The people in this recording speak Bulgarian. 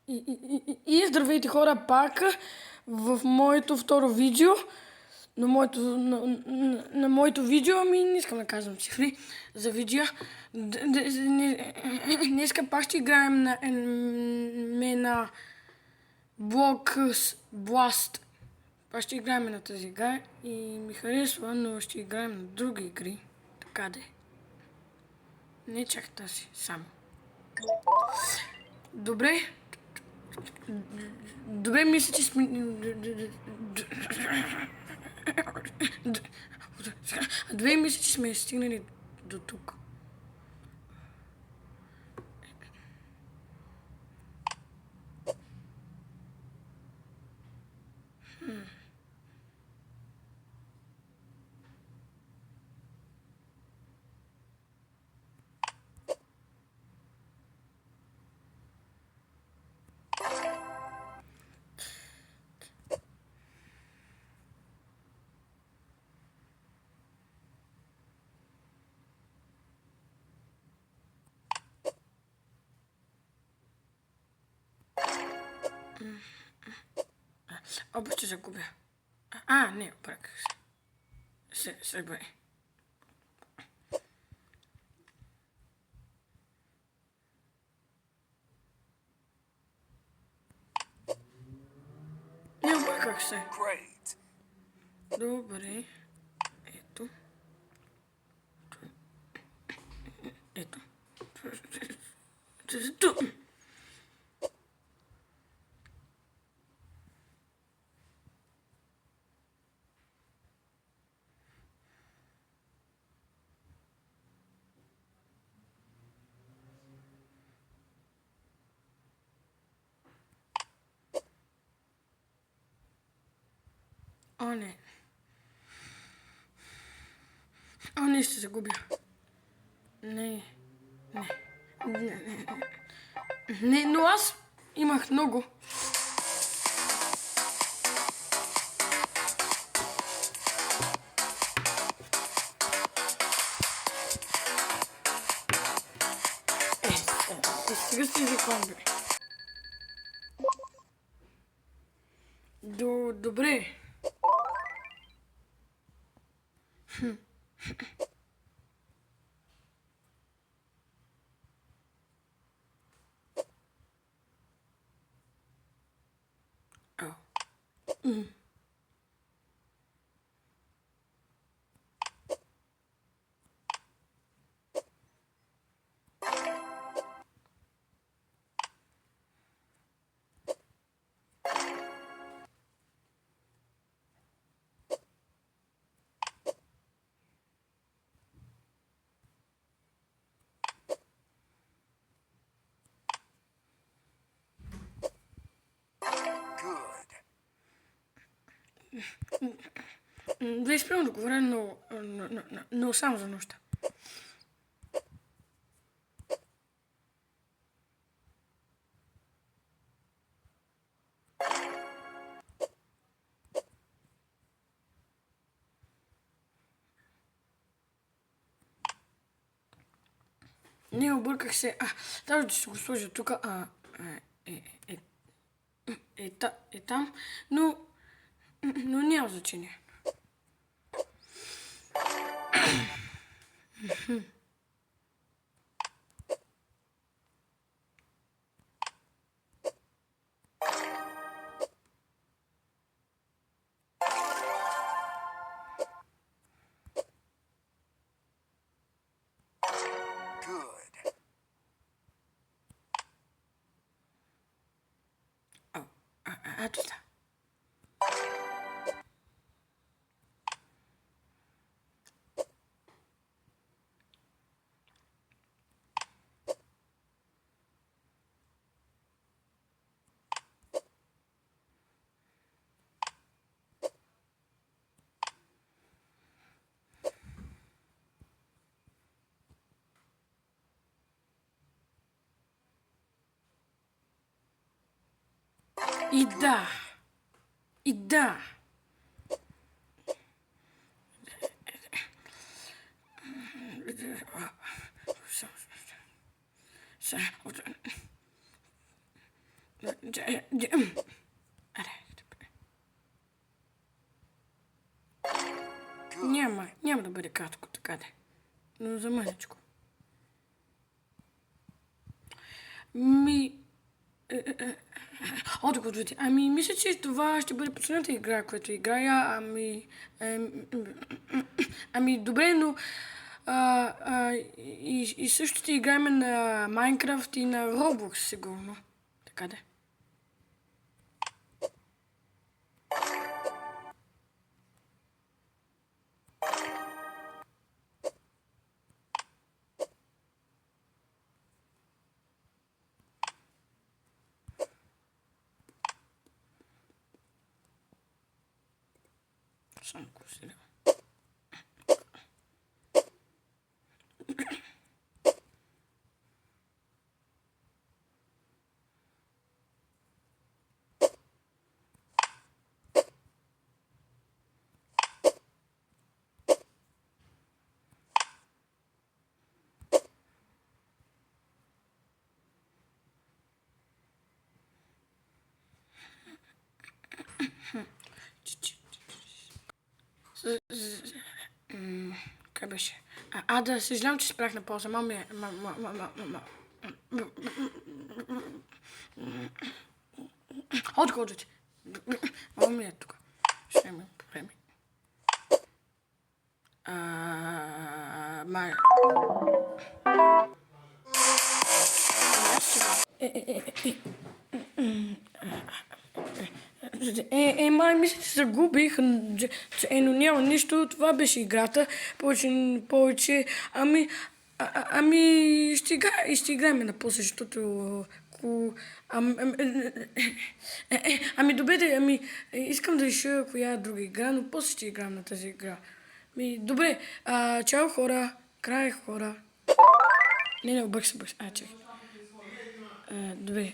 И здравейте хора пак в моето второ видео. На моето видео, не искам да казвам цифри за видео. Днеска пак ще играем на Blast. Пак ще играем на тази игра и ми харесва, но ще играем на други игри. Така де. Не чак тази, само. Добре. Добре, мисля, че сме... Добре, мисля, че сме стигнали до тук. Оба ще загубя. Не, обърках се. Сребре. Не, обърках се. Добре. Ето. Ето. О, не. Не, ще загубя. Не, но аз имах много. Сега си закон, бе. Добре. Вие спрямо да говоря, но само за нощта. Не, обърках се. Трябва да си го сложа тук. Там, но няма значение. Ето да. И да. Аре, няма да бъде кратко така де. Но за мъничко. Отговорите. Мисля, че това ще бъде последната игра, която играя. Добре, но и също ще играем на Майнкрафт и на Roblox, сигурно. Така де. Само сега. Как беше? Да, съжалявам, че спрях на пауза. Отходите. Мама ми е тук. Ще има проблеми. Май. Май, мисля, че загубих, но няма нищо, това беше играта, повече, ще играем на после, защото, добре, искам да реша коя друга игра, но после ще играем на тази игра. Добре, чао хора, край хора. Не, обърк се, чакай. Добре.